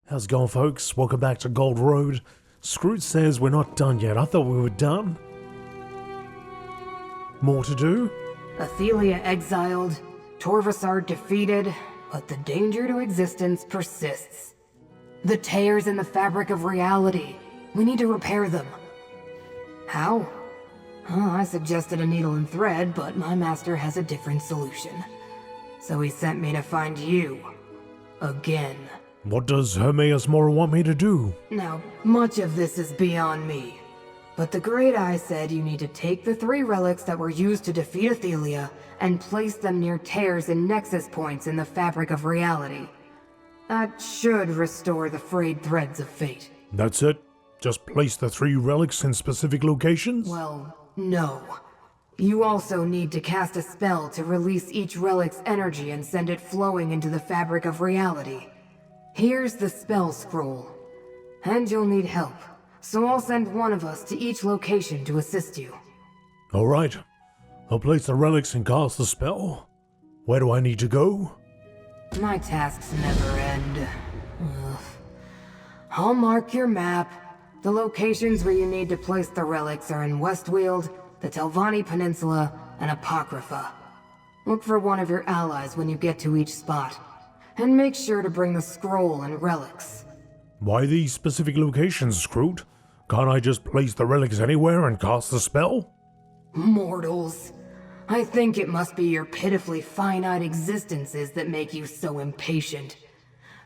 How's it going, folks? Welcome back to Gold Road. Scrooge says we're not done yet. I thought we were done. More to do? Ithelia exiled, Torvasard defeated, but the danger to existence persists. The tears in the fabric of reality. We need to repair them. How? I suggested a needle and thread, but my master has a different solution. So he sent me to find you. Again. What does Hermaeus Mora want me to do? Now, much of this is beyond me. But the Great Eye said you need to take the 3 relics that were used to defeat Ithelia and place them near tears and nexus points in the fabric of reality. That should restore the frayed threads of fate. That's it? Just place the 3 relics in specific locations? Well, no. You also need to cast a spell to release each relic's energy and send it flowing into the fabric of reality. Here's the spell scroll. And you'll need help, so I'll send one of us to each location to assist you. Alright. I'll place the relics and cast the spell. Where do I need to go? My tasks never end. Ugh. I'll mark your map. The locations where you need to place the relics are in West Weald, the Telvanni Peninsula, and Apocrypha. Look for one of your allies when you get to each spot. And make sure to bring the scroll and relics. Why these specific locations, Scroot? Can't I just place the relics anywhere and cast the spell? Mortals. I think it must be your pitifully finite existences that make you so impatient.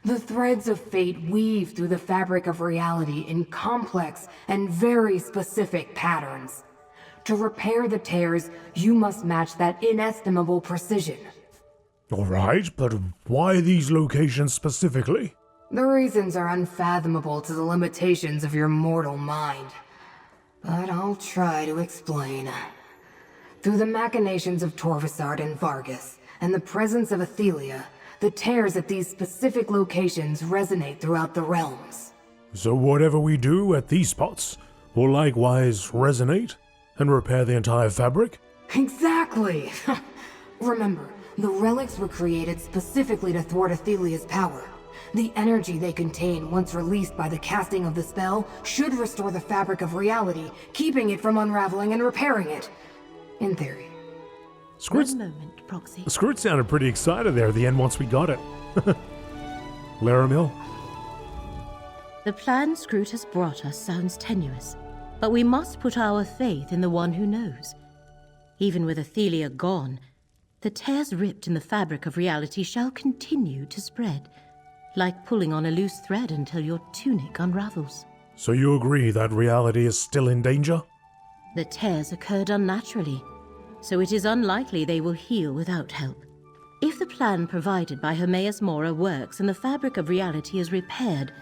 The threads of fate weave through the fabric of reality in complex and very specific patterns. To repair the tears, you must match that inestimable precision. Alright, but why these locations specifically? The reasons are unfathomable to the limitations of your mortal mind. But I'll try to explain. Through the machinations of Torvasard and Vargas, and the presence of Ithelia, the tears at these specific locations resonate throughout the realms. So whatever we do at these spots will likewise resonate and repair the entire fabric? Exactly! Remember, the relics were created specifically to thwart Ithelia's power. The energy they contain, once released by the casting of the spell, should restore the fabric of reality, keeping it from unraveling and repairing it. In theory. One moment, Proxy. Scroot sounded pretty excited there at the end once we got it. Laramil? The plan Scroot has brought us sounds tenuous, but we must put our faith in the one who knows. Even with Ithelia gone, the tears ripped in the fabric of reality shall continue to spread, like pulling on a loose thread until your tunic unravels. So you agree that reality is still in danger? The tears occurred unnaturally, so it is unlikely they will heal without help. If the plan provided by Hermaeus Mora works and the fabric of reality is repaired,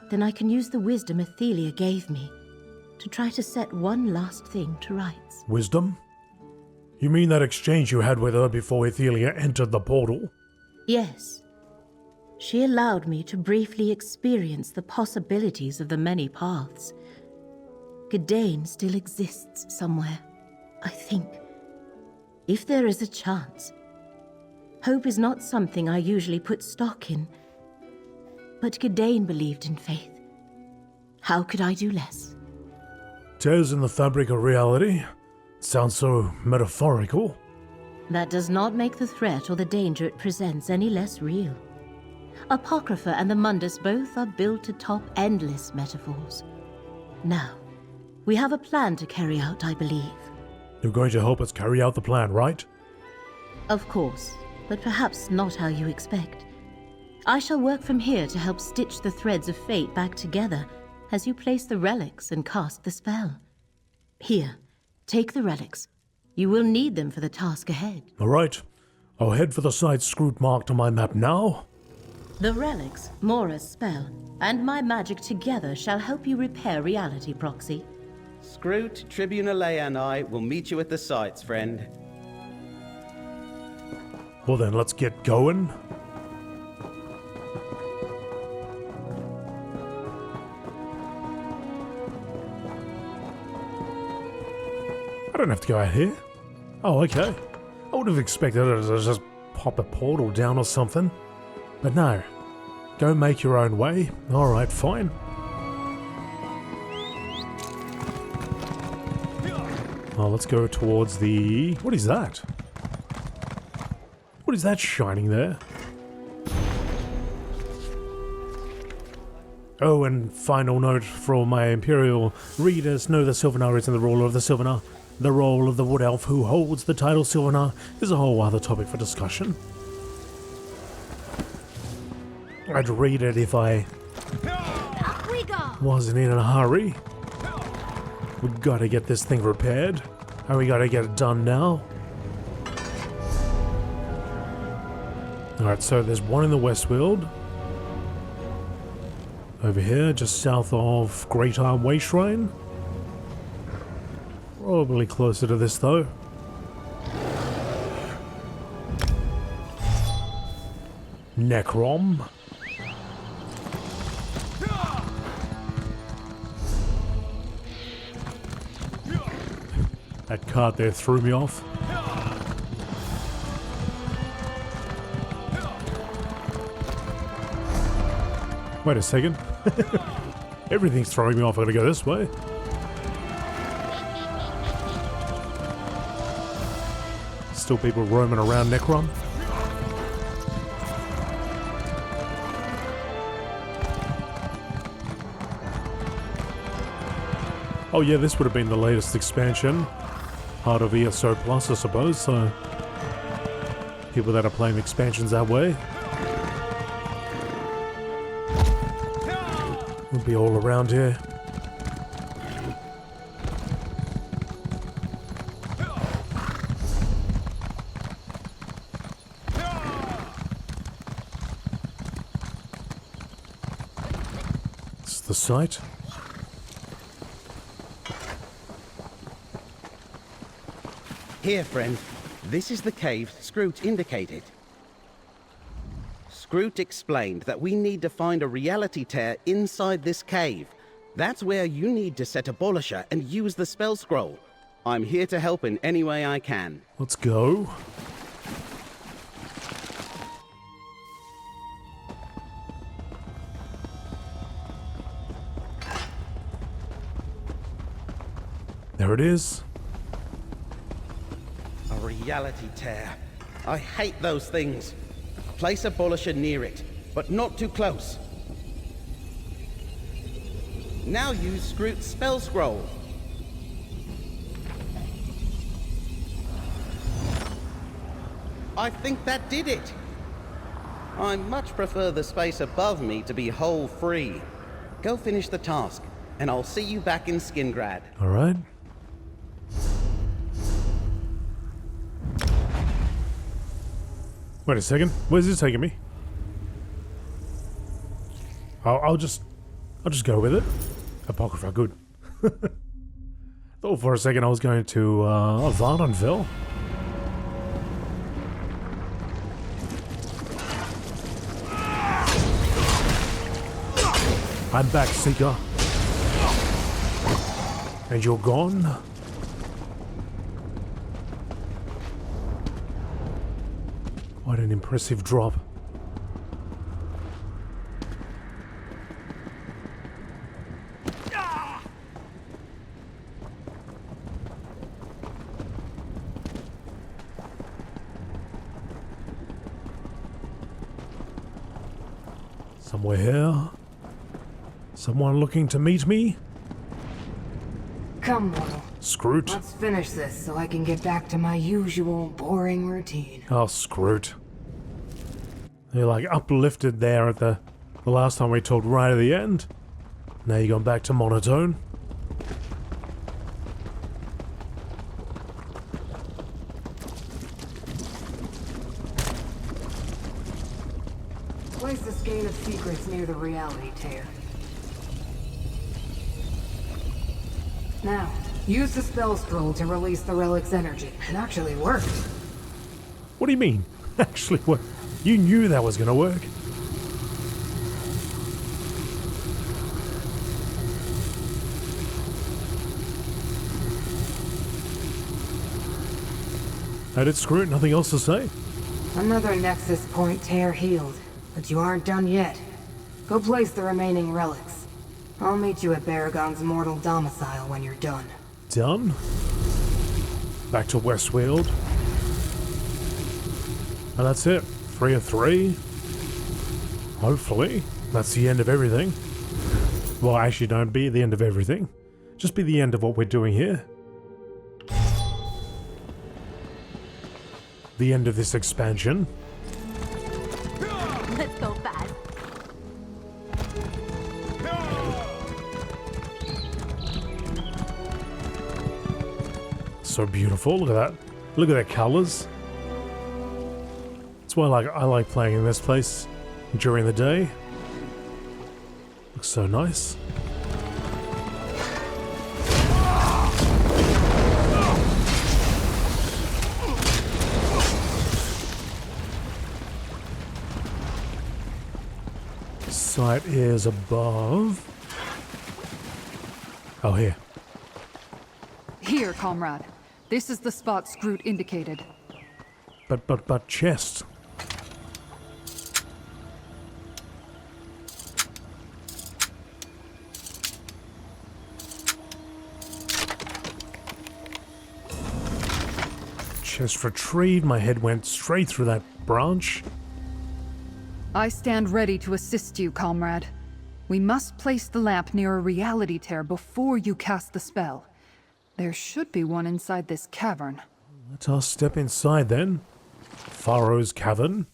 then I can use the wisdom Ithelia gave me to try to set one last thing to rights. Wisdom? You mean that exchange you had with her before Ithelia entered the portal? Yes. She allowed me to briefly experience the possibilities of the many paths. Gdain still exists somewhere, I think. If there is a chance. Hope is not something I usually put stock in. But Gdain believed in faith. How could I do less? Tears in the fabric of reality? Sounds so metaphorical. That does not make the threat or the danger it presents any less real. Apocrypha and the Mundus both are built to top endless metaphors. Now, we have a plan to carry out, I believe. You're going to help us carry out the plan, right? Of course, but perhaps not how you expect. I shall work from here to help stitch the threads of fate back together as you place the relics and cast the spell. Here, take the relics. You will need them for the task ahead. Alright. I'll head for the site Scroot marked on my map now. The relics, Mora's spell, and my magic together shall help you repair reality, Proxy. Scroot, Tribune Ayleid and I will meet you at the sites, friend. Well then, let's get going. I don't have to go out here. Oh, okay. I would have expected it to just pop a portal down or something. But no. Go make your own way. Alright, fine. Oh, let's go towards the... What is that? What is that shining there? Oh, and final note for all my Imperial readers, know the Sylvanar isn't the ruler of the Sylvanar. The role of the Wood Elf who holds the title Sylvanar is a whole other topic for discussion. I'd read it if I wasn't in a hurry. We gotta get this thing repaired, and we gotta get it done now. Alright, so there's one in the West Weald. Over here, just south of Great Arm Way Shrine. Probably closer to this though. Necrom. That cart there threw me off. Wait a second. Everything's throwing me off. I gotta go this way. Still people roaming around Necrom. Oh yeah, this would have been the latest expansion. Part of ESO Plus, I suppose, so... people that are playing expansions that way. We'll be all around here. It's the site. Here, friend. This is the cave Scroot indicated. Scroot explained that we need to find a reality tear inside this cave. That's where you need to set Abolisher and use the spell scroll. I'm here to help in any way I can. Let's go. There it is. A reality tear. I hate those things. Place Abolisher near it, but not too close. Now use Scroot's spell scroll. I think that did it. I much prefer the space above me to be hole-free. Go finish the task, and I'll see you back in Skingrad. All right. Wait a second. Where's this taking me? I'll just go with it. Apocrypha, good. Thought for a second I was going to Valenwood. I'm back, Seeker. And you're gone? What an impressive drop. Somewhere here. Someone looking to meet me? Come, Mortal. Scroot. Let's finish this so I can get back to my usual boring routine. Oh, Scroot. You're like uplifted there at the last time we talked right at the end. Now you're going back to monotone. Place the skein of secrets near the reality tear. Now, use the spell scroll to release the relic's energy. It actually worked. What do you mean? Actually, what? You knew that was gonna work. I did screw it, nothing else to say. Another Nexus Point tear healed, but you aren't done yet. Go place the remaining relics. I'll meet you at Baragon's mortal domicile when you're done. Done. Back to West Weald. And that's it. 3 of 3. Hopefully. That's the end of everything. Well, actually, don't be the end of everything. Just be the end of what we're doing here. The end of this expansion. Let's go fast. So beautiful. Look at that. Look at the colors. That's why I like playing in this place during the day. Looks so nice. Site is above. Oh, here. Here, comrade. This is the spot Scroot indicated. But chest. Chest retrieved. My head went straight through that branch. I stand ready to assist you, comrade. We must place the lamp near a reality tear before you cast the spell. There should be one inside this cavern. Let us step inside then. Pharaoh's Cavern.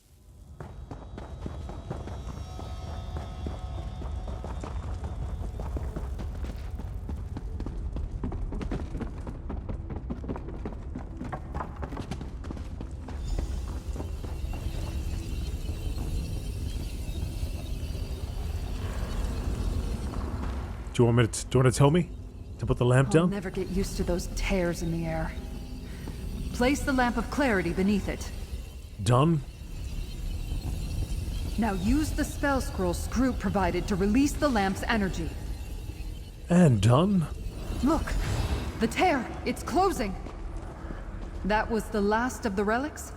Do you want to tell me to put the lamp I'll down? never get used to those tears in the air. Place the lamp of clarity beneath it. Done. Now use the spell scroll Scroot provided to release the lamp's energy. And done. Look! The tear! It's closing! That was the last of the relics?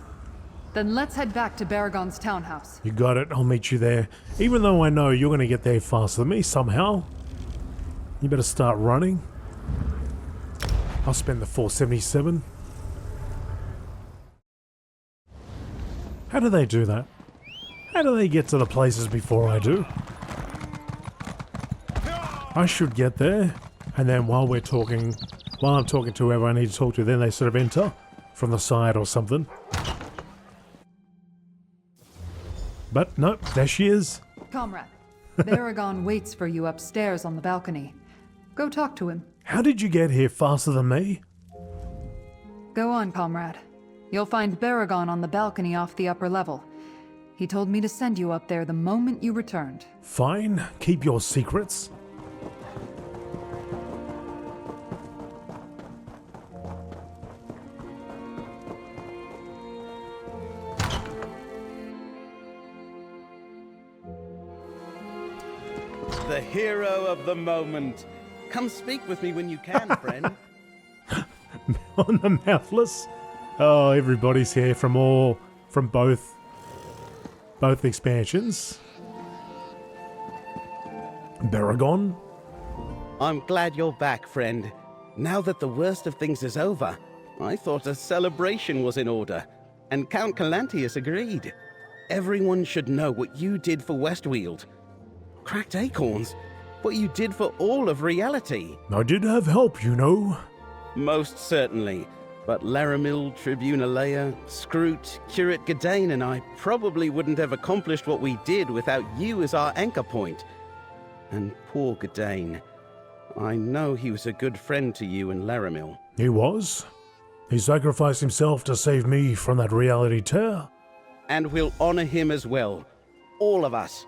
Then let's head back to Baragon's townhouse. You got it. I'll meet you there. Even though I know you're going to get there faster than me somehow. You better start running. I'll spend the 477. How do they do that? How do they get to the places before I do? I should get there, and then while I'm talking to whoever I need to talk to, then they sort of enter from the side or something. But nope, there she is. Comrade, Baragon waits for you upstairs on the balcony. Go talk to him. How did you get here faster than me? Go on, comrade. You'll find Baragon on the balcony off the upper level. He told me to send you up there the moment you returned. Fine, keep your secrets. The hero of the moment. Come speak with me when you can, friend. On the Mouthless. Oh, everybody's here from both expansions. Baragon. I'm glad you're back, friend. Now that the worst of things is over, I thought a celebration was in order, and Count Calantius agreed. Everyone should know what you did for West Weald. Cracked acorns? What you did for all of reality. I did have help, you know. Most certainly. But Laramil, Tribune Alea, Scroot, Curate Gadain and I probably wouldn't have accomplished what we did without you as our anchor point. And poor Gadain. I know he was a good friend to you and Laramil. He was. He sacrificed himself to save me from that reality tear. And we'll honor him as well. All of us.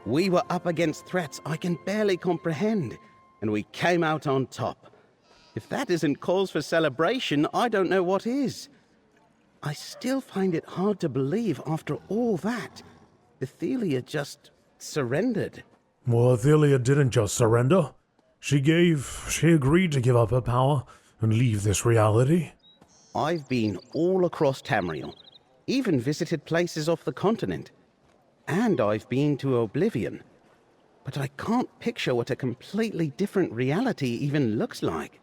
We were up against threats I can barely comprehend, and we came out on top. If that isn't cause for celebration, I don't know what is. I still find it hard to believe after all that, Ithelia just surrendered. Well, Ithelia didn't just surrender. She agreed to give up her power and leave this reality. I've been all across Tamriel, even visited places off the continent. And I've been to Oblivion. but I can't picture what a completely different reality even looks like.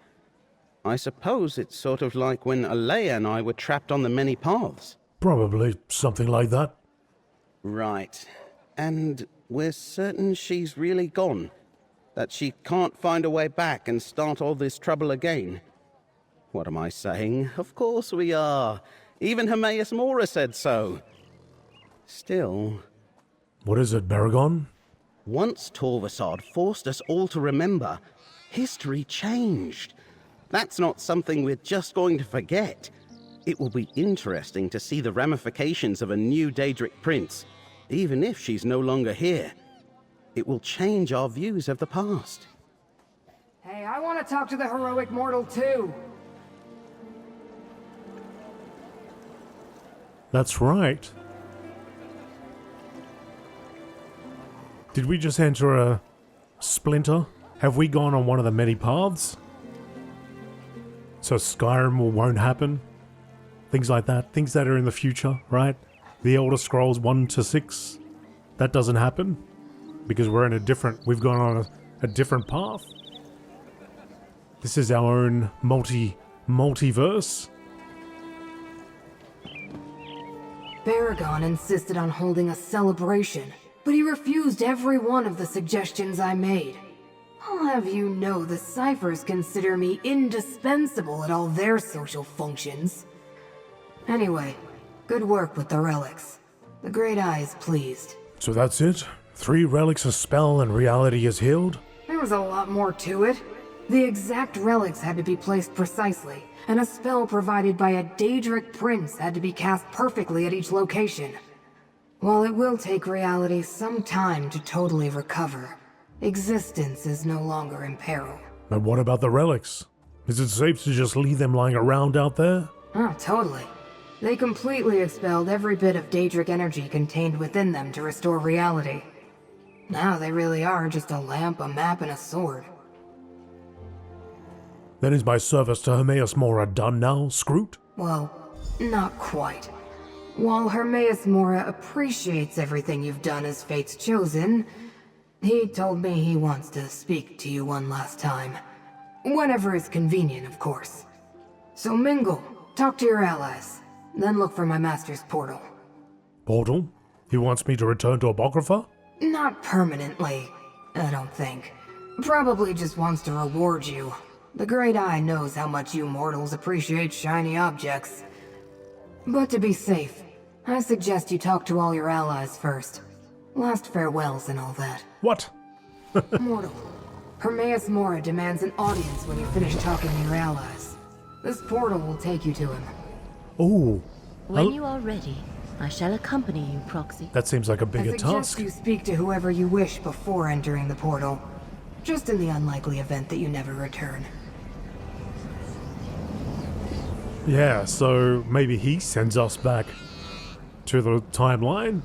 I suppose it's sort of like when Ayleid and I were trapped on the many paths. Probably something like that. Right. And we're certain she's really gone. That she can't find a way back and start all this trouble again. What am I saying? Of course we are. Even Hermaeus Mora said so. Still... What is it, Baragon? Once Torvasard forced us all to remember, history changed. That's not something we're just going to forget. It will be interesting to see the ramifications of a new Daedric Prince, even if she's no longer here. It will change our views of the past. Hey, I want to talk to the heroic mortal too. That's right. Did we just enter a splinter? Have we gone on one of the many paths? So Skyrim won't happen? Things like that. Things that are in the future, right? The Elder Scrolls 1 to 6. That doesn't happen. Because we're in a different... We've gone on a different path. This is our own multiverse. Baragon insisted on holding a celebration, but he refused every one of the suggestions I made. I'll have you know the ciphers consider me indispensable at all their social functions. Anyway, good work with the relics. The Great Eye is pleased. So that's it? 3 relics, a spell, and reality is healed? There was a lot more to it. The exact relics had to be placed precisely, and a spell provided by a Daedric Prince had to be cast perfectly at each location. While it will take reality some time to totally recover, existence is no longer in peril. But what about the relics? Is it safe to just leave them lying around out there? Oh, totally. They completely expelled every bit of Daedric energy contained within them to restore reality. Now they really are just a lamp, a map, and a sword. Then is my service to Hermaeus Mora done now, Scroot? Well, not quite. While Hermaeus Mora appreciates everything you've done as Fate's chosen, he told me he wants to speak to you one last time. Whenever is convenient, of course. So Mingle, talk to your allies, then look for my master's portal. Portal? He wants me to return to Apocrypha? Not permanently, I don't think. Probably just wants to reward you. The Great Eye knows how much you mortals appreciate shiny objects. But to be safe, I suggest you talk to all your allies first. Last farewells and all that. What? Mortal, Hermaeus Mora demands an audience when you finish talking to your allies. This portal will take you to him. Oh. When you are ready, I shall accompany you, Proxy. That seems like a I bigger suggest task. you speak to whoever you wish before entering the portal. Just in the unlikely event that you never return. Yeah, so maybe he sends us back to the timeline?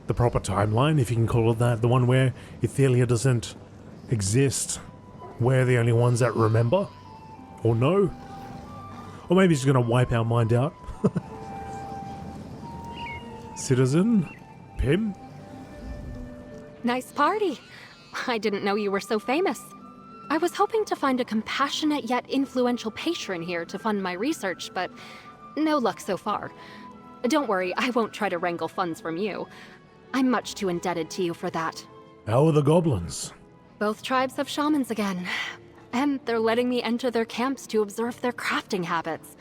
The proper timeline, if you can call it that. The one where Ithelia doesn't exist. We're the only ones that remember? Or know? Or maybe he's gonna wipe our mind out. Citizen? Pim? Nice party. I didn't know you were so famous. I was hoping to find a compassionate yet influential patron here to fund my research, but no luck so far. Don't worry, I won't try to wrangle funds from you. I'm much too indebted to you for that. How are the goblins? Both tribes have shamans again, and they're letting me enter their camps to observe their crafting habits.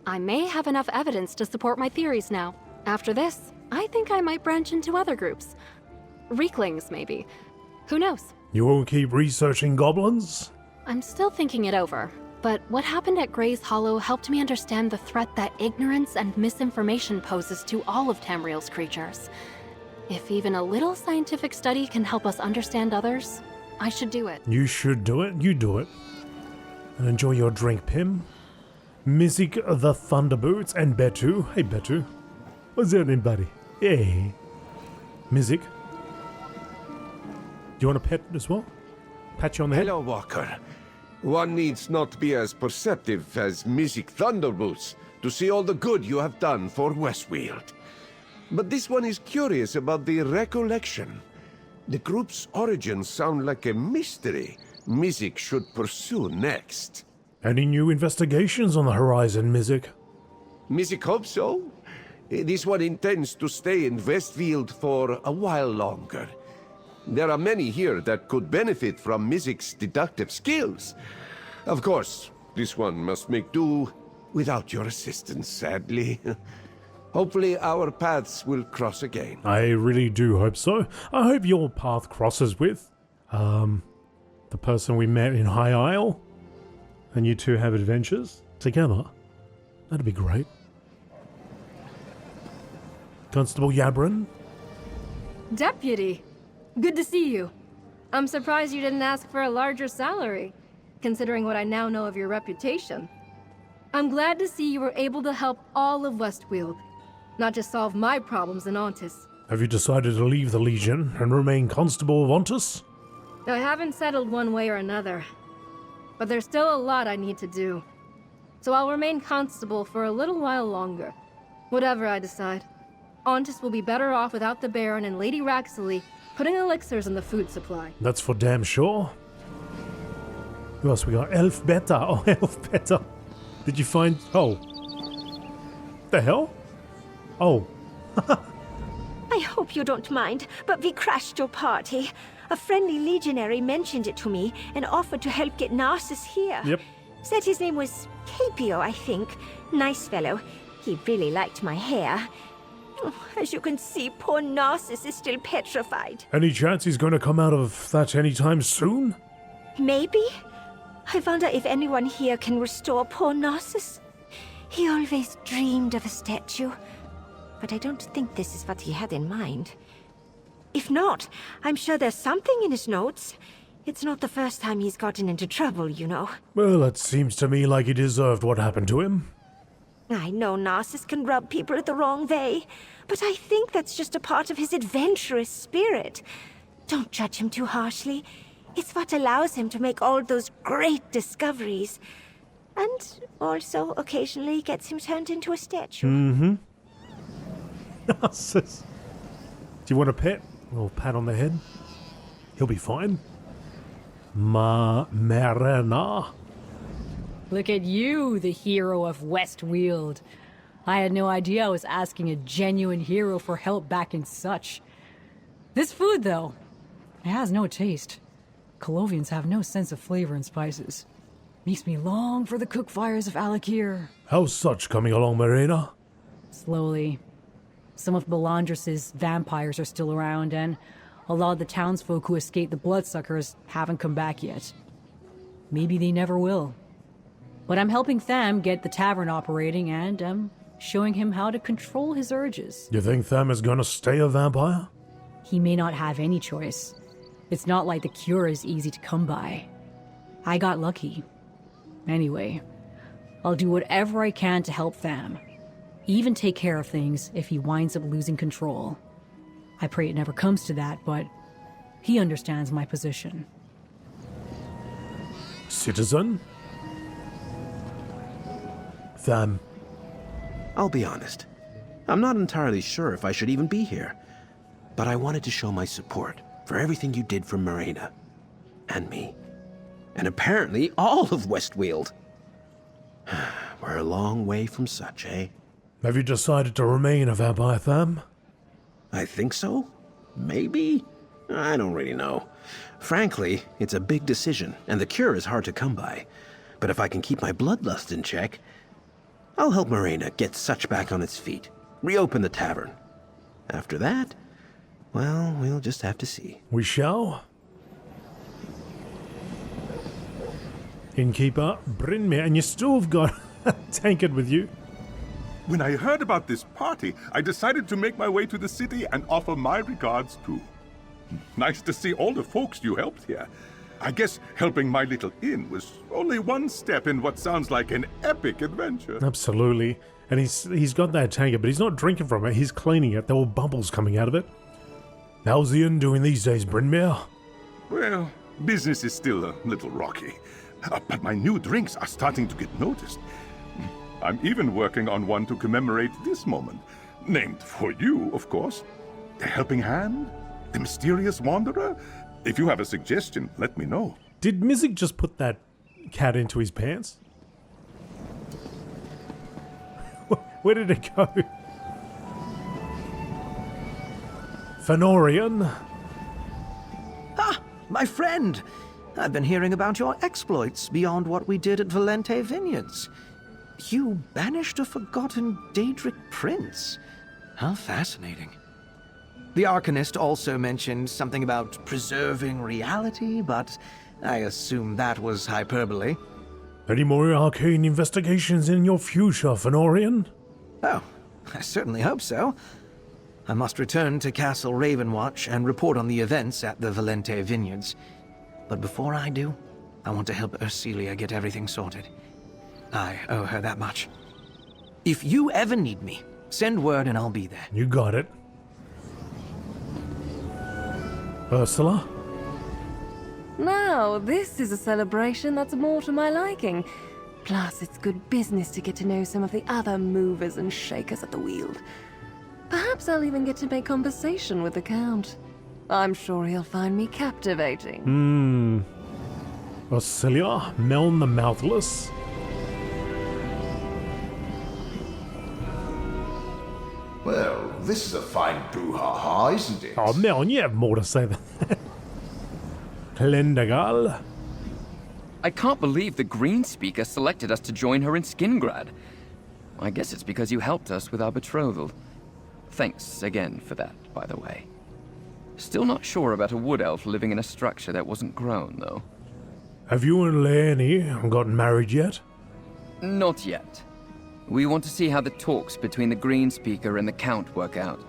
I may have enough evidence to support my theories now. After this, I think I might branch into other groups. Reeklings, maybe. Who knows? You won't keep researching goblins? I'm still thinking it over, but what happened at Gray's Hollow helped me understand the threat that ignorance and misinformation poses to all of Tamriel's creatures. If even a little scientific study can help us understand others, I should do it. You should do it. You do it. And enjoy your drink, Pim. Mizik the Thunderboots and Betu. Hey, Betu. What's your name, buddy? Hey. Mizik. Do you want a pet as well? Pat you on the head? Hello, Walker. One needs not be as perceptive as Mizik Thunderboots to see all the good you have done for West Weald. But this one is curious about the recollection. The group's origins sound like a mystery Mizik should pursue next. Any new investigations on the horizon, Mizik? Mizik hopes so. This one intends to stay in West Weald for a while longer. There are many here that could benefit from Mizik's deductive skills. Of course, this one must make do without your assistance, sadly. Hopefully our paths will cross again. I really do hope so. I hope your path crosses with, the person we met in High Isle, and you two have adventures together. That'd be great. Constable Yabrin? Deputy! Good to see you. I'm surprised you didn't ask for a larger salary, considering what I now know of your reputation. I'm glad to see you were able to help all of West Weald, not just solve my problems in Ontis. Have you decided to leave the Legion and remain Constable of Ontis? I haven't settled one way or another, but there's still a lot I need to do. So I'll remain Constable for a little while longer. Whatever I decide. Ontis will be better off without the Baron and Lady Raxley putting elixirs in the food supply. That's for damn sure. Who else we got? Elf Beta. Oh, Elf Beta. Did you find... Oh. The hell? Oh. I hope you don't mind, but we crashed your party. A friendly legionary mentioned it to me and offered to help get Narcissus here. Yep. Said his name was Capio, I think. Nice fellow. He really liked my hair. Oh, as you can see, poor Narcissus is still petrified. Any chance he's going to come out of that anytime soon? Maybe? I wonder if anyone here can restore poor Narcissus. He always dreamed of a statue, but I don't think this is what he had in mind. If not, I'm sure there's something in his notes. It's not the first time he's gotten into trouble, you know. Well, it seems to me like he deserved what happened to him. I know Narcissus can rub people the wrong way, but I think that's just a part of his adventurous spirit. Don't judge him too harshly. It's what allows him to make all those great discoveries. And also occasionally gets him turned into a statue. Mm-hmm. Narcissus. Do you want a pet? A little pat on the head? He'll be fine. Marina. Look at you, the hero of West Weald. I had no idea I was asking a genuine hero for help back in such. This food, though, it has no taste. Colovians have no sense of flavor and spices. Makes me long for the cook fires of Alakir. How's such coming along, Marina? Slowly. Some of Belandris's vampires are still around, and a lot of the townsfolk who escaped the bloodsuckers haven't come back yet. Maybe they never will. But I'm helping Tham get the tavern operating, and I'm showing him how to control his urges. You think Tham is gonna stay a vampire? He may not have any choice. It's not like the cure is easy to come by. I got lucky. Anyway, I'll do whatever I can to help Tham. Even take care of things if he winds up losing control. I pray it never comes to that, but he understands my position. Citizen? Tham. I'll be honest. I'm not entirely sure if I should even be here. But I wanted to show my support for everything you did for Marina. And me. And apparently all of West Weald. We're a long way from such, eh? Have you decided to remain a vampire, Tham? I think so? Maybe? I don't really know. Frankly, it's a big decision, and the cure is hard to come by. But if I can keep my bloodlust in check, I'll help Marina get Such back on its feet, reopen the tavern. After that, well, we'll just have to see. We shall. Innkeeper, bring me, and you still have got a tankard with you. When I heard about this party, I decided to make my way to the city and offer my regards too. Nice to see all the folks you helped here. I guess helping my little inn was only one step in what sounds like an epic adventure. Absolutely. And he's got that tankard, but he's not drinking from it, he's cleaning it. There were bubbles coming out of it. How's the inn doing these days, Brynmere? Well, business is still a little rocky. But my new drinks are starting to get noticed. I'm even working on one to commemorate this moment. Named for you, of course. The Helping Hand? The mysterious wanderer? If you have a suggestion, let me know. Did Mizik just put that cat into his pants? Where did it go? Fenorian? Ah, my friend! I've been hearing about your exploits beyond what we did at Valente Vineyards. You banished a forgotten Daedric Prince. How fascinating. The Arcanist also mentioned something about preserving reality, but I assume that was hyperbole. Any more arcane investigations in your future, Fenorian? Oh, I certainly hope so. I must return to Castle Ravenwatch and report on the events at the Valente Vineyards. But before I do, I want to help Ursilia get everything sorted. I owe her that much. If you ever need me, send word and I'll be there. You got it. Ursula? Now, this is a celebration that's more to my liking. Plus, it's good business to get to know some of the other movers and shakers at the Weald. Perhaps I'll even get to make conversation with the Count. I'm sure he'll find me captivating. Ursula? Meln the Mouthless? Well, this is a fine brouhaha, isn't it? Oh, Meln, you have more to say than that. Klendagal? I can't believe the Green Speaker selected us to join her in Skingrad. I guess it's because you helped us with our betrothal. Thanks again for that, by the way. Still not sure about a wood elf living in a structure that wasn't grown, though. Have you and Leonie gotten married yet? Not yet. We want to see how the talks between the Green Speaker and the Count work out.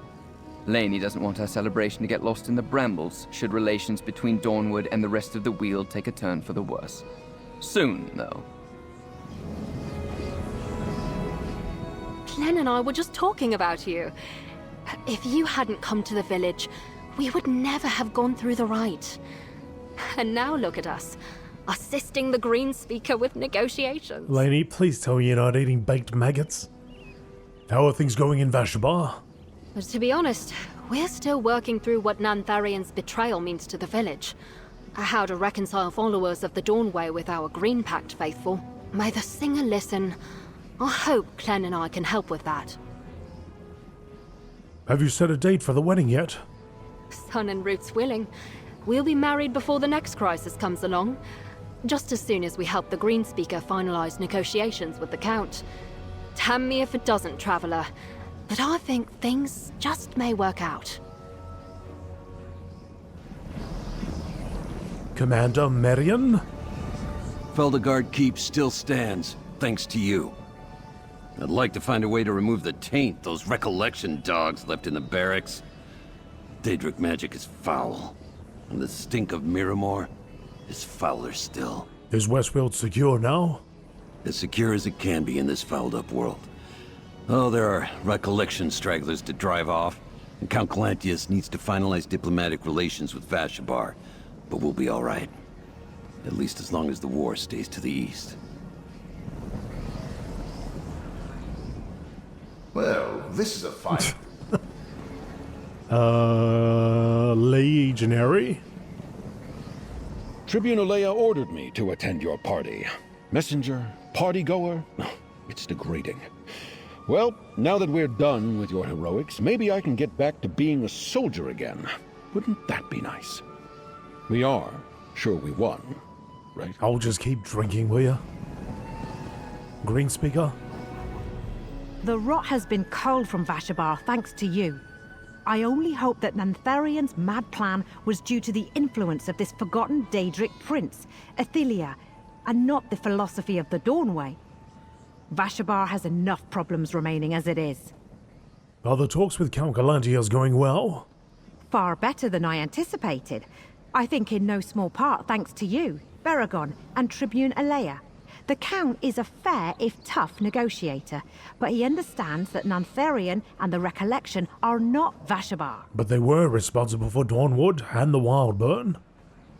Lainey doesn't want our celebration to get lost in the brambles, should relations between Dawnwood and the rest of the Weald take a turn for the worse. Soon, though. Glenn and I were just talking about you. If you hadn't come to the village, we would never have gone through the rite. And now look at us, assisting the Green Speaker with negotiations. Lainey, please tell me you're not eating baked maggots. How are things going in Vashabar? But to be honest, we're still working through what Nantharian's betrayal means to the village. How to reconcile followers of the Dawnway with our Green Pact faithful. May the singer listen. I hope Clen and I can help with that. Have you set a date for the wedding yet? Sun and Roots willing. We'll be married before the next crisis comes along. Just as soon as we help the Green Speaker finalize negotiations with the Count. Damn me if it doesn't, Traveler. But I think things just may work out. Commander Merian? Feldegaard Keep still stands, thanks to you. I'd like to find a way to remove the taint those recollection dogs left in the barracks. Daedric magic is foul, and the stink of Miramor is fouler still. Is West Weald secure now? As secure as it can be in this fouled-up world. Oh, there are recollection stragglers to drive off, and Count Calantius needs to finalize diplomatic relations with Vashabar, but we'll be all right. At least as long as the war stays to the east. Well, this is a fine... Legionary? Tribune Alea ordered me to attend your party. Messenger, party-goer, it's degrading. Well, now that we're done with your heroics, maybe I can get back to being a soldier again. Wouldn't that be nice? We are sure we won, right? I'll just keep drinking, will ya? Green Speaker? The rot has been culled from Vashabar thanks to you. I only hope that Nantharian's mad plan was due to the influence of this forgotten Daedric Prince, Ithelia, and not the philosophy of the Dawnway. Vashabar has enough problems remaining as it is. Are the talks with Count Calantius going well? Far better than I anticipated. I think in no small part thanks to you, Baragon, and Tribune Alea. The Count is a fair, if tough, negotiator, but he understands that Nantharian and the Recollection are not Vashabar. But they were responsible for Dawnwood and the Wildburn.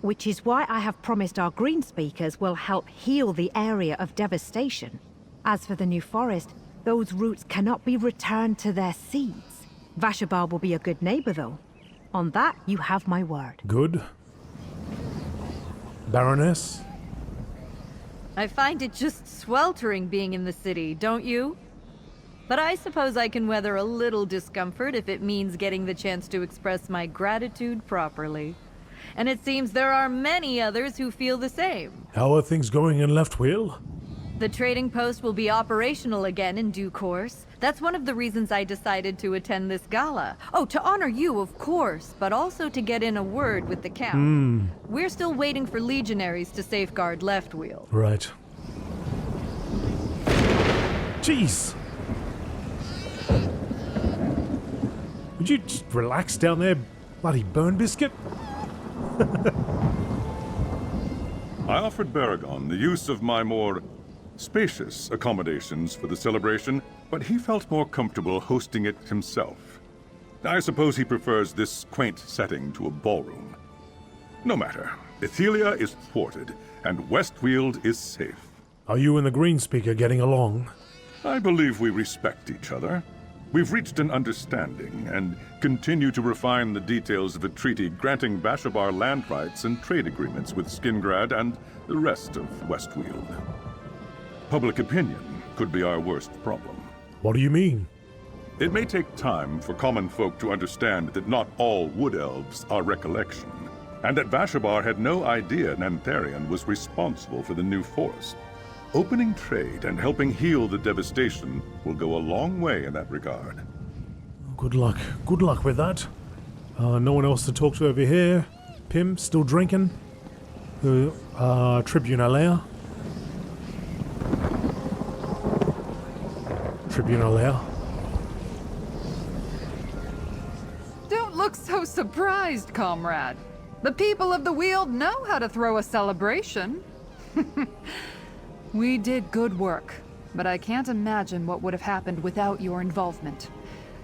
Which is why I have promised our Green Speakers will help heal the area of devastation. As for the new forest, those roots cannot be returned to their seeds. Vashabar will be a good neighbor, though. On that, you have my word. Good. Baroness? I find it just sweltering being in the city, don't you? But I suppose I can weather a little discomfort if it means getting the chance to express my gratitude properly. And it seems there are many others who feel the same. How are things going in Left Weald? The trading post will be operational again in due course. That's one of the reasons I decided to attend this gala. Oh, to honor you, of course, but also to get in a word with the Count. We're still waiting for legionaries to safeguard Left Weald. Right. Jeez! Would you just relax down there, bloody burn biscuit? I offered Baragon the use of my more spacious accommodations for the celebration, but he felt more comfortable hosting it himself. I suppose he prefers this quaint setting to a ballroom. No matter. Ithelia is thwarted, and West Weald is safe. Are you and the Greenspeaker getting along? I believe we respect each other. We've reached an understanding, and continue to refine the details of a treaty granting Vashabar land rights and trade agreements with Skingrad and the rest of West Weald. Public opinion could be our worst problem. What do you mean? It may take time for common folk to understand that not all wood elves are recollection, and that Vashabar had no idea Nantharian was responsible for the new forest. Opening trade and helping heal the devastation will go a long way in that regard. Good luck. Good luck with that. No one else to talk to over here. Pim, still drinking. Tribune Alea. Tribune Alea. Don't look so surprised, comrade. The people of the Weald know how to throw a celebration. We did good work, but I can't imagine what would have happened without your involvement.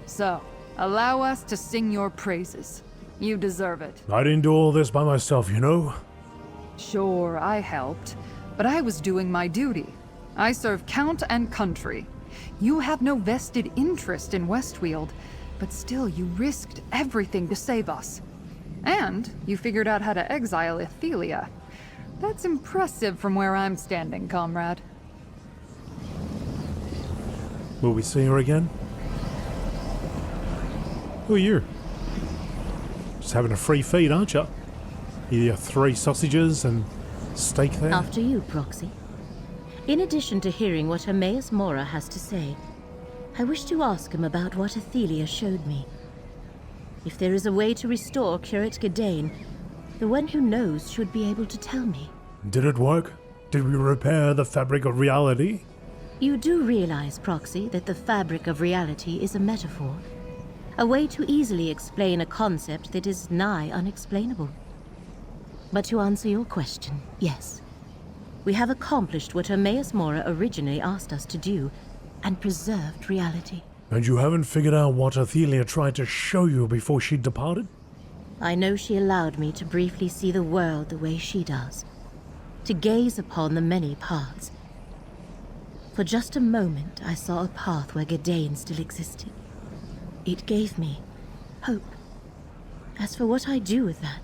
So, allow us to sing your praises. You deserve it. I didn't do all this by myself, you know? Sure, I helped, but I was doing my duty. I serve Count and country. You have no vested interest in West Weald, but still you risked everything to save us. And you figured out how to exile Ithelia. That's impressive from where I'm standing, comrade. Will we see her again? Who are you? Just having a free feed, aren't you? Either 3 sausages and steak there? After you, Proxy. In addition to hearing what Hermaeus Mora has to say, I wish to ask him about what Ithelia showed me. If there is a way to restore Curate Gedane, the one who knows should be able to tell me. Did it work? Did we repair the fabric of reality? You do realize, Proxy, that the fabric of reality is a metaphor. A way to easily explain a concept that is nigh unexplainable. But to answer your question, yes. We have accomplished what Hermaeus Mora originally asked us to do, and preserved reality. And you haven't figured out what Ithelia tried to show you before she departed? I know she allowed me to briefly see the world the way she does. To gaze upon the many paths. For just a moment, I saw a path where Gedane still existed. It gave me hope. As for what I do with that,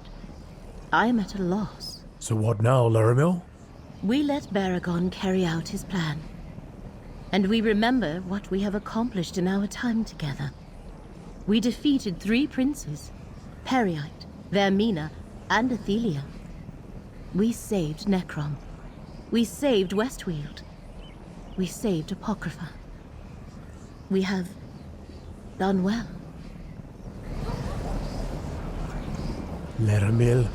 I am at a loss. So what now, Laramil? We let Baragon carry out his plan. And we remember what we have accomplished in our time together. We defeated 3 princes, Periite, Vermina, and Ithelia. We saved Necrom. We saved West Weald. We saved Apocrypha. We have done well. Laramil.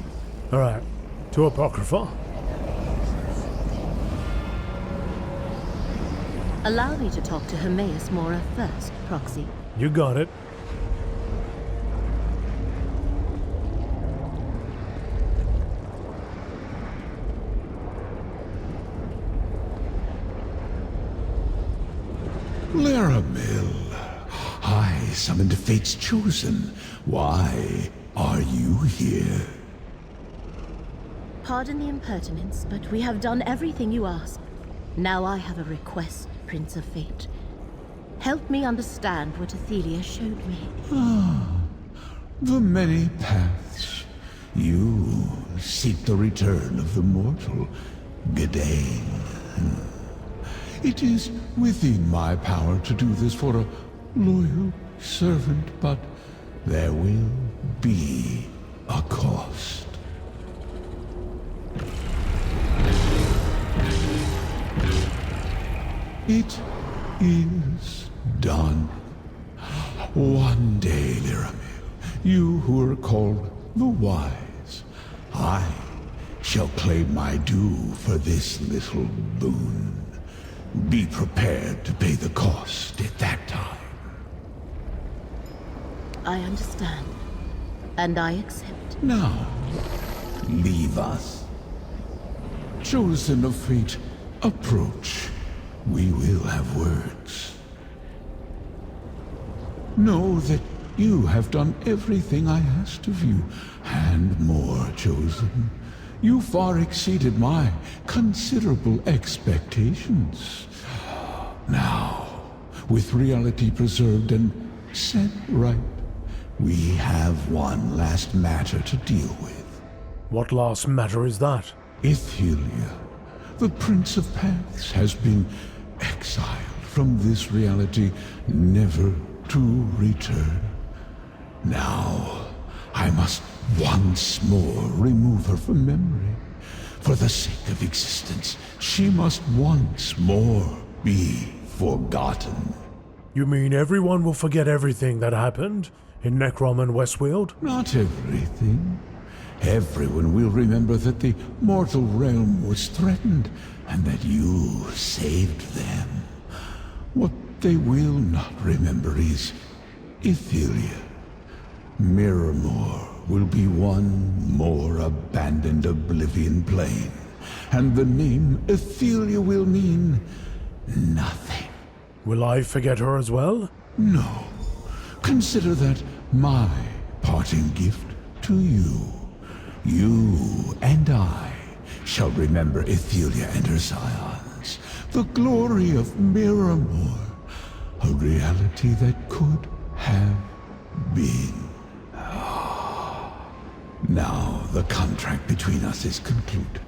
Alright, to Apocrypha. Allow me to talk to Hermaeus Mora first, Proxy. You got it. Laramil, I summoned Fate's Chosen. Why are you here? Pardon the impertinence, but we have done everything you asked. Now I have a request, Prince of Fate. Help me understand what Ithelia showed me. The many paths. You seek the return of the mortal, Gdain. It is within my power to do this for a loyal servant, but there will be a cost. It is done. One day, Liramil, you who are called the Wise, I shall claim my due for this little boon. Be prepared to pay the cost at that time. I understand. And I accept. Now, leave us. Chosen of fate, approach. We will have words. Know that you have done everything I asked of you, and more, Chosen. You far exceeded my considerable expectations. Now, with reality preserved and set right, we have one last matter to deal with. What last matter is that? Ithelia, the Prince of Paths, has been exiled from this reality, never to return. Now, I must once more remove her from memory. For the sake of existence, she must once more be forgotten. You mean everyone will forget everything that happened in Necrom and West Weald? Not everything. Everyone will remember that the mortal realm was threatened, and that you saved them. What they will not remember is Ithelia. Miramore will be one more abandoned Oblivion plane, and the name Ithelia will mean nothing. Will I forget her as well? No. Consider that my parting gift to you. You and I shall remember Ithelia and her scions, the glory of Miramore, a reality that could have been. Now the contract between us is concluded.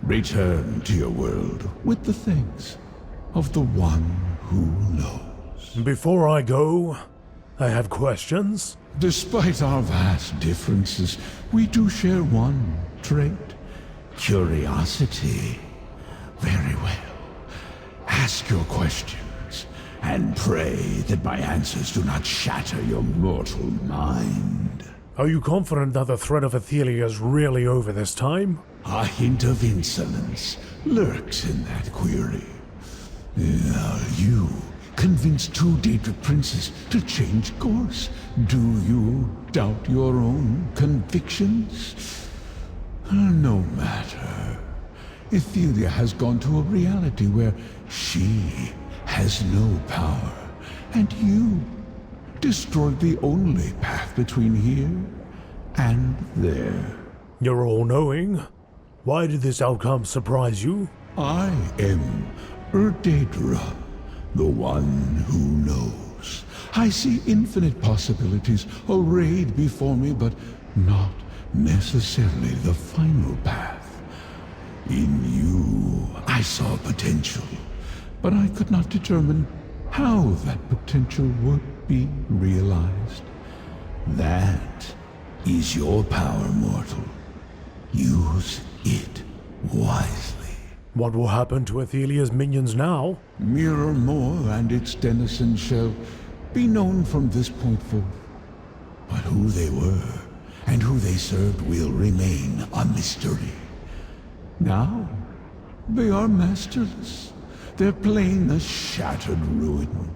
Return to your world with the thanks of the one who knows. Before I go, I have questions. Despite our vast differences, we do share one trait: curiosity. Very well. Ask your questions, and pray that my answers do not shatter your mortal mind. Are you confident that the threat of Ithelia is really over this time? A hint of insolence lurks in that query. Now you convinced two Daedric Princes to change course. Do you doubt your own convictions? No matter. Ithelia has gone to a reality where she has no power, and you destroyed the only path between here and there. You're all-knowing. Why did this outcome surprise you? I am Daedra, the one who knows. I see infinite possibilities arrayed before me, but not necessarily the final path. In you, I saw potential, but I could not determine how that potential would be realized. That is your power, mortal. Use it wisely. What will happen to Ithelia's minions now? Miramore and its denizens shall be known from this point forth. But who they were and who they served will remain a mystery. Now, they are masterless. Their plane a shattered ruin.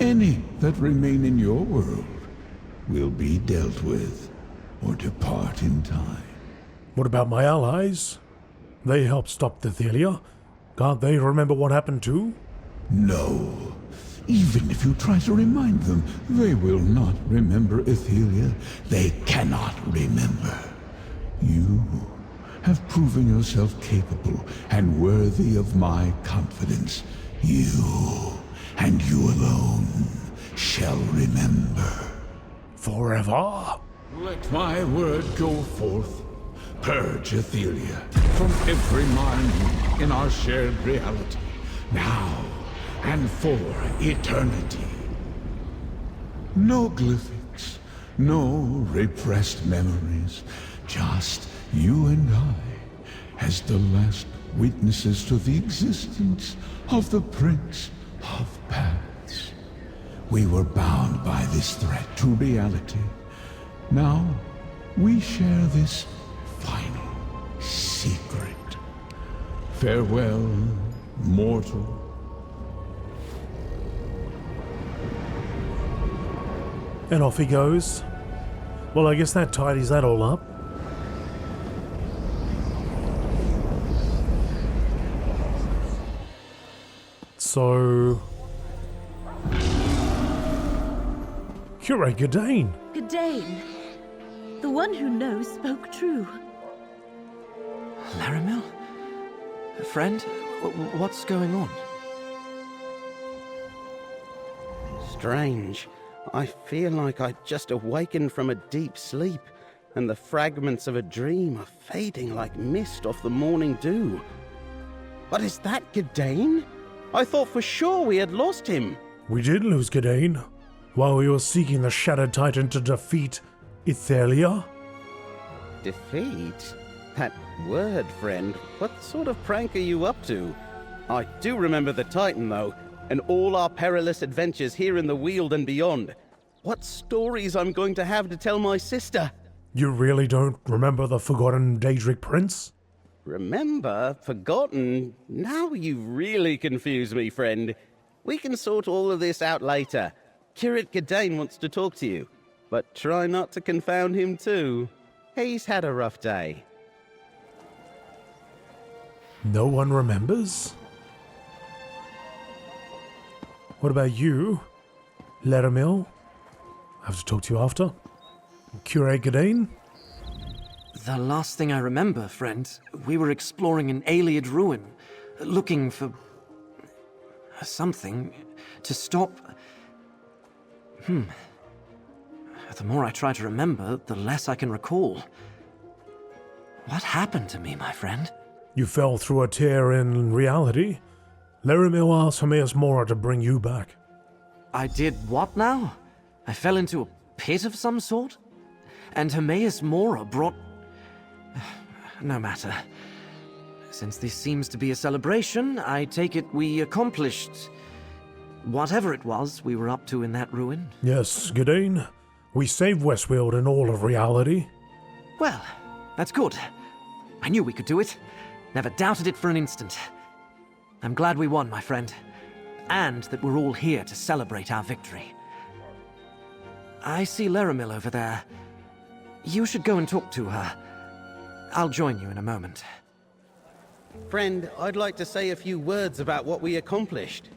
Any that remain in your world will be dealt with or depart in time. What about my allies? They helped stop Ithelia. Can't they remember what happened too? No. Even if you try to remind them, they will not remember Ithelia. They cannot remember. You have proven yourself capable and worthy of my confidence. You, and you alone, shall remember. Forever. Let my word go forth. Purge Ithelia from every mind in our shared reality, now and for eternity. No glyphics, no repressed memories, just you and I, as the last witnesses to the existence of the Prince of Paths. We were bound by this threat to reality. Now, we share this final secret. Farewell, mortal. And off he goes. Well, I guess that tidies that all up. So... Curate Gadain! Gadain! The one who knows spoke true. Laramil? Friend, what's going on? Strange. I feel like I've just awakened from a deep sleep, and the fragments of a dream are fading like mist off the morning dew. But is that Gadain? I thought for sure we had lost him. We did lose Gadain, while we were seeking the Shattered Titan to defeat Ithelia. Defeat? That word, friend. What sort of prank are you up to? I do remember the Titan, though, and all our perilous adventures here in the Weald and beyond. What stories I'm going to have to tell my sister. You really don't remember the forgotten Daedric Prince? Remember? Forgotten? Now you've really confused me, friend. We can sort all of this out later. Curate Gadain wants to talk to you, but try not to confound him too. He's had a rough day. No one remembers? What about you, Laramil? I have to talk to you after. Curate Gadain? The last thing I remember, friend, we were exploring an Ayleid ruin, looking for... something to stop... The more I try to remember, the less I can recall. What happened to me, my friend? You fell through a tear in reality. Laramil asked Hermaeus Mora to bring you back. I did what now? I fell into a pit of some sort? And Hermaeus Mora brought... No matter. Since this seems to be a celebration, I take it we accomplished... whatever it was we were up to in that ruin. Yes, Gadain. We saved West Weald and all of reality. Well, that's good. I knew we could do it. Never doubted it for an instant. I'm glad we won, my friend. And that we're all here to celebrate our victory. I see Laramil over there. You should go and talk to her. I'll join you in a moment. Friend, I'd like to say a few words about what we accomplished.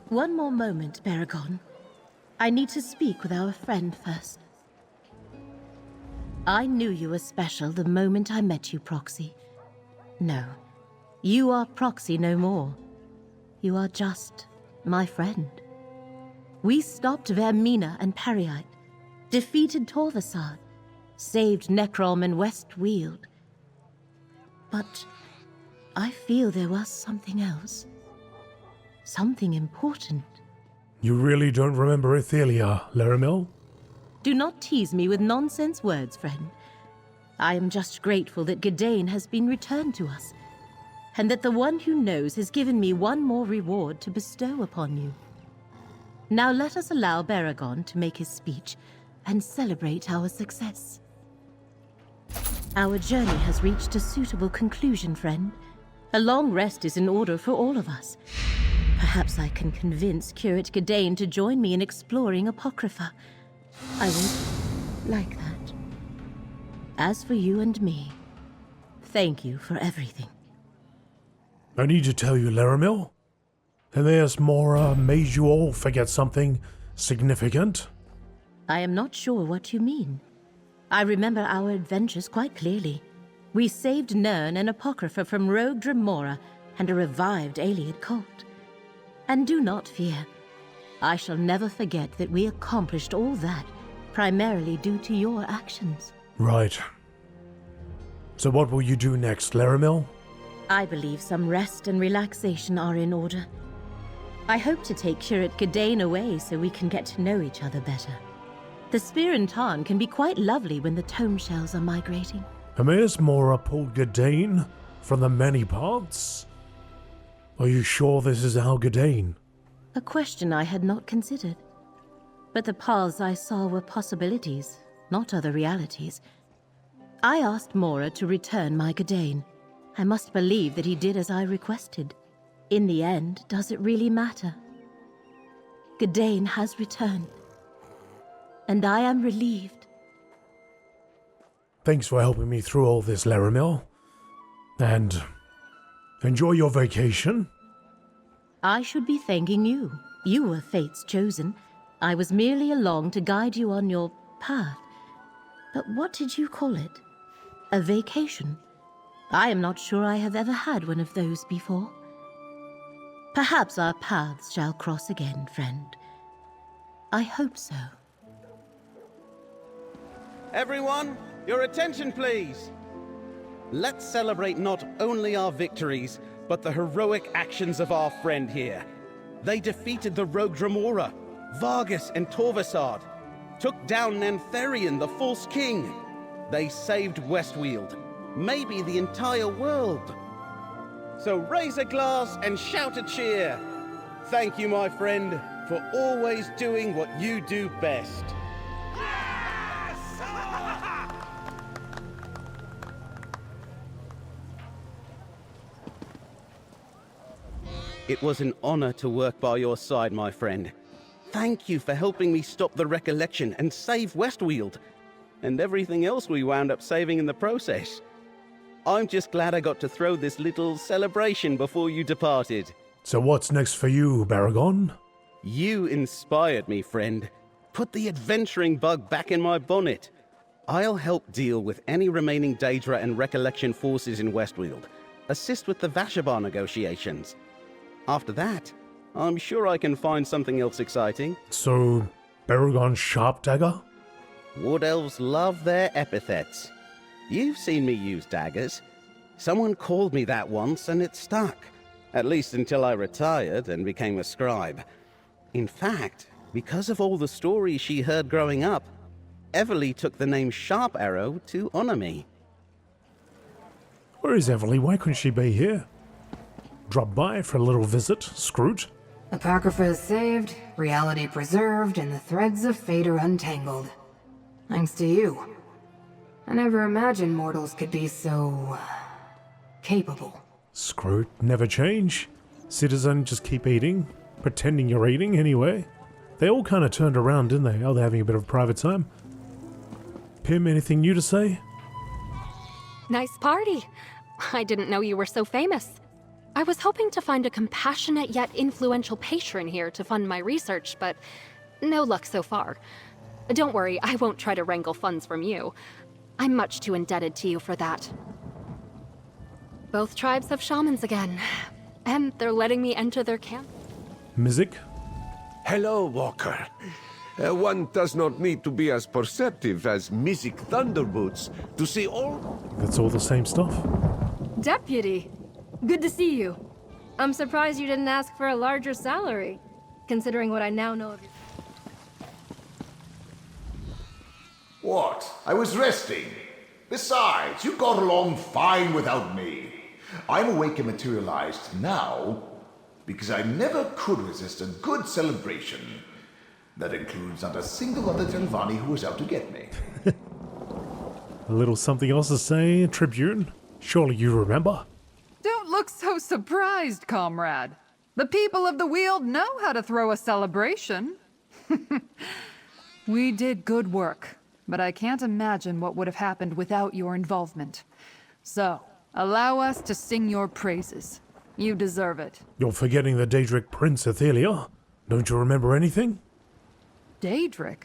One more moment, Baragon. I need to speak with our friend first. I knew you were special the moment I met you, Proxy. No, you are Proxy no more. You are just my friend. We stopped Vermina and Periite, defeated Torvasard, saved Necrom and West Weald. But I feel there was something else. Something important. You really don't remember Ithelia, Laramil? Do not tease me with nonsense words, friend. I am just grateful that Gadain has been returned to us, and that the one who knows has given me one more reward to bestow upon you. Now let us allow Baragon to make his speech and celebrate our success. Our journey has reached a suitable conclusion, friend. A long rest is in order for all of us. Perhaps I can convince Curate Gadain to join me in exploring Apocrypha. I would like that. As for you and me, thank you for everything. I need to tell you, Laramil. Hermaeus Mora made you all forget something significant. I am not sure what you mean. I remember our adventures quite clearly. We saved Nirn and Apocrypha from rogue Dremora and a revived Ayleid cult. And do not fear. I shall never forget that we accomplished all that primarily due to your actions. Right. So what will you do next, Laramil? I believe some rest and relaxation are in order. I hope to take Shurit Gadain away so we can get to know each other better. The Spear and Tarn can be quite lovely when the tome shells are migrating. Amias Mora pulled Gadain from the many paths? Are you sure this is our Gadain? A question I had not considered. But the paths I saw were possibilities, not other realities. I asked Mora to return my Gadain. I must believe that he did as I requested. In the end, does it really matter? Gadain has returned. And I am relieved. Thanks for helping me through all this, Laramil. And enjoy your vacation. I should be thanking you. You were Fate's chosen. I was merely along to guide you on your path. But what did you call it? A vacation? I am not sure I have ever had one of those before. Perhaps our paths shall cross again, friend. I hope so. Everyone, your attention please. Let's celebrate not only our victories, but the heroic actions of our friend here. They defeated the rogue Dramora, Vargas and Torvasard, took down Nantharion, the false king. They saved West Weald, maybe the entire world. So raise a glass and shout a cheer. Thank you, my friend, for always doing what you do best. It was an honor to work by your side, my friend. Thank you for helping me stop the recollection and save West Weald, and everything else we wound up saving in the process. I'm just glad I got to throw this little celebration before you departed. So what's next for you, Baragon? You inspired me, friend. Put the adventuring bug back in my bonnet. I'll help deal with any remaining Daedra and Recollection forces in West Weald. Assist with the Vashabar negotiations. After that, I'm sure I can find something else exciting. So, Baragon's sharp dagger? Wood elves love their epithets. You've seen me use daggers. Someone called me that once and it stuck. At least until I retired and became a scribe. In fact, because of all the stories she heard growing up, Everly took the name Sharp Arrow to honor me. Where is Everly? Why couldn't she be here? Drop by for a little visit, Scroot? Apocrypha is saved, reality preserved, and the threads of fate are untangled. Thanks to you. I never imagined mortals could be so capable. Scroot, never change. Citizen, just keep eating. Pretending you're eating, anyway. They all kind of turned around, didn't they? Oh, they're having a bit of private time. Pim, anything new to say? Nice party. I didn't know you were so famous. I was hoping to find a compassionate yet influential patron here to fund my research, but no luck so far. Don't worry, I won't try to wrangle funds from you. I'm much too indebted to you for that. Both tribes have shamans again, and they're letting me enter their camp. Mizik? Hello, Walker. One does not need to be as perceptive as Mizik Thunderboots to see all... That's all the same stuff? Deputy! Good to see you. I'm surprised you didn't ask for a larger salary, considering what I now know of you. What? I was resting. Besides, you got along fine without me. I'm awake and materialized now because I never could resist a good celebration. That includes not a single other Telvanni who was out to get me. A little something else to say, Tribune? Surely you remember? Don't look so surprised, comrade. The people of the Weald know how to throw a celebration. We did good work, but I can't imagine what would have happened without your involvement. So, allow us to sing your praises. You deserve it. You're forgetting the Daedric Prince, Ithelia. Don't you remember anything? Daedric?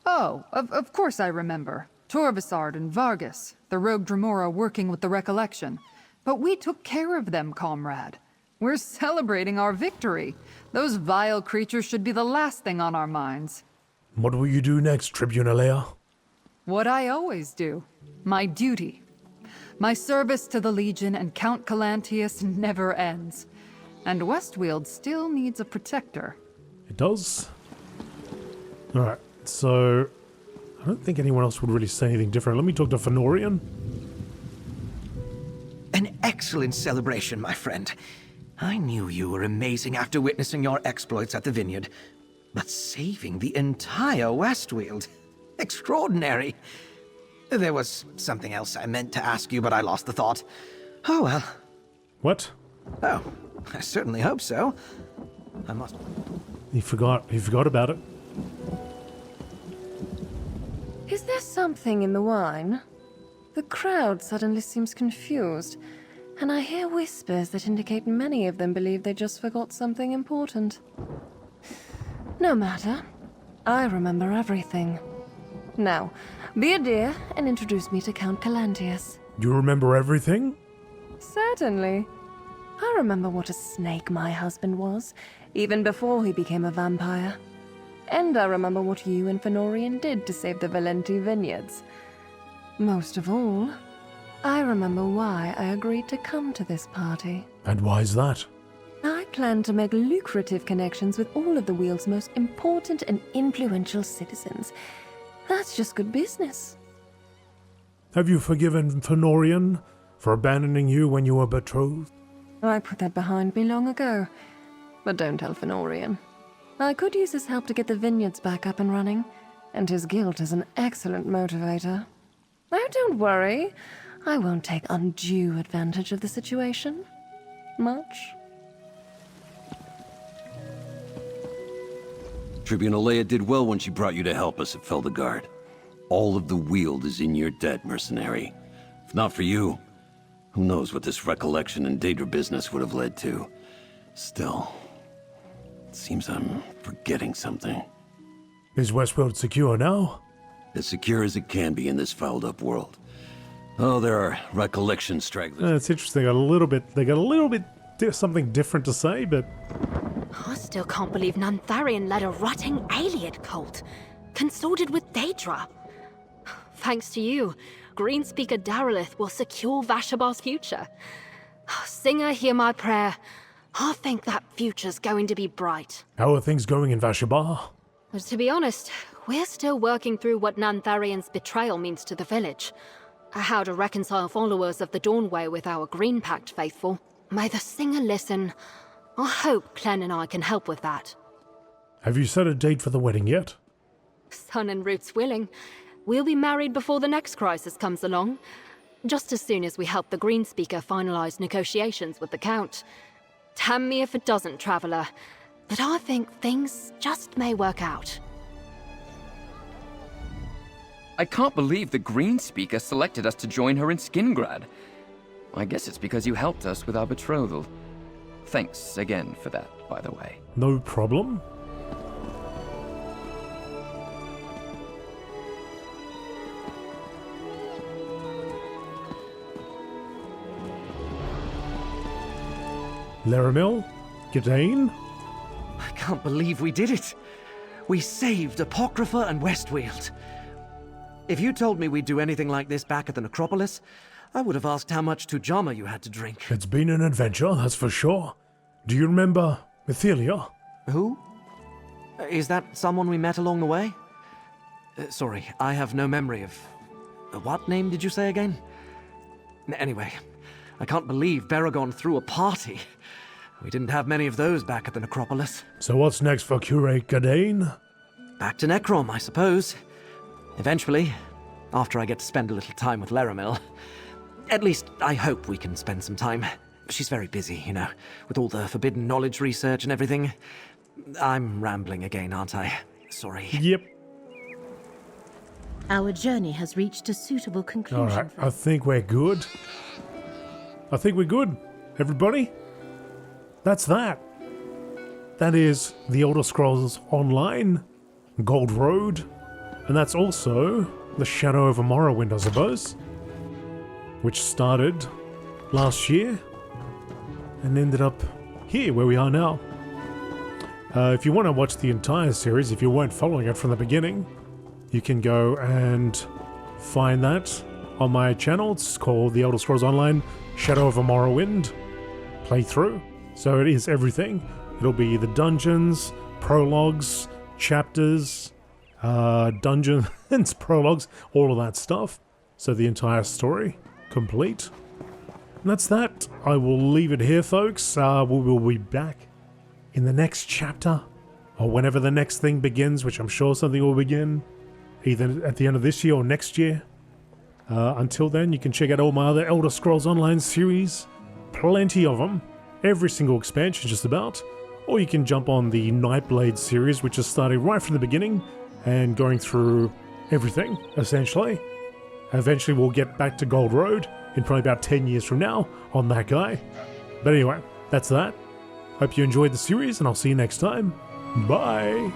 Oh, of course I remember. Torvasard and Vargas, the rogue Dramora working with the Recollection. But we took care of them, comrade. We're celebrating our victory. Those vile creatures should be the last thing on our minds. What will you do next, Tribune Alea? What I always do. My duty. My service to the Legion and Count Calantius never ends. And West Weald still needs a protector. It does. Alright, so I don't think anyone else would really say anything different. Let me talk to Fenorian. An excellent celebration, my friend. I knew you were amazing after witnessing your exploits at the vineyard. But saving the entire West Weald. Extraordinary. There was something else I meant to ask you, but I lost the thought. Oh well. What? Oh, I certainly hope so. I must... He forgot about it. Is there something in the wine? The crowd suddenly seems confused, and I hear whispers that indicate many of them believe they just forgot something important. No matter. I remember everything. Now, be a dear and introduce me to Count Calantius. You remember everything? Certainly. I remember what a snake my husband was, even before he became a vampire. And I remember what you and Fenorian did to save the Valenti vineyards. Most of all, I remember why I agreed to come to this party. And why is that? I plan to make lucrative connections with all of the Weald's most important and influential citizens. That's just good business. Have you forgiven Fenorian for abandoning you when you were betrothed? I put that behind me long ago. But don't tell Fenorian. I could use his help to get the vineyards back up and running, and his guilt is an excellent motivator. Oh, don't worry. I won't take undue advantage of the situation. Much. Tribune Alea did well when she brought you to help us at Feldegard. All of the Weald is in your debt, mercenary. If not for you, who knows what this recollection and Daedra business would have led to. Still, it seems I'm forgetting something. Is Westworld secure now? As secure as it can be in this fouled-up world. Oh, there are recollection stragglers. It's interesting. They got a little bit something different to say, but I still can't believe Nantharian led a rotting Ayleid cult, consorted with Daedra. Thanks to you, Greenspeaker Darylith will secure Vashabar's future. Singer, hear my prayer. I think that future's going to be bright. How are things going in Vashabar? To be honest, we're still working through what Nantharian's betrayal means to the village. How to reconcile followers of the Dawnway with our Green Pact faithful. May the singer listen. I hope Clen and I can help with that. Have you set a date for the wedding yet? Sun and roots willing. We'll be married before the next crisis comes along. Just as soon as we help the Greenspeaker finalize negotiations with the Count. Damn me if it doesn't, Traveler. But I think things just may work out. I can't believe the Greenspeaker selected us to join her in Skingrad. I guess it's because you helped us with our betrothal. Thanks again for that, by the way. No problem. Laramil? Gadain? I can't believe we did it. We saved Apocrypha and West Weald. If you told me we'd do anything like this back at the Necropolis, I would have asked how much Tujama you had to drink. It's been an adventure, that's for sure. Do you remember Ithelia? Who? Is that someone we met along the way? Sorry, I have no memory of... What name did you say again? Anyway, I can't believe Baragon threw a party. We didn't have many of those back at the Necropolis. So what's next for Curate Gadain? Back to Necrom, I suppose. Eventually, after I get to spend a little time with Laramil. At least, I hope we can spend some time. She's very busy, you know, with all the forbidden knowledge research and everything. I'm rambling again, aren't I? Sorry. Yep. Our journey has reached a suitable conclusion. Alright, I think we're good. Everybody? That's that. That is The Elder Scrolls Online, Gold Road, and that's also The Shadow over Morrowind, I suppose, which started last year and ended up here where we are now. If you want to watch the entire series, if you weren't following it from the beginning, you can go and find that on my channel. It's called The Elder Scrolls Online Shadow of a Morrowind playthrough. So it is everything. It'll be the dungeons, prologues, chapters, dungeons, prologues, all of that stuff. So the entire story complete. And that's that. I will leave it here, folks. We will be back in the next chapter, or whenever the next thing begins, which I'm sure something will begin, either at the end of this year or next year. Until then, you can check out all my other Elder Scrolls Online series. Plenty of them. Every single expansion, just about. Or you can jump on the Nightblade series, which is starting right from the beginning and going through everything, essentially. Eventually, we'll get back to Gold Road in probably about 10 years from now on that guy. But anyway, that's that. Hope you enjoyed the series, and I'll see you next time. Bye!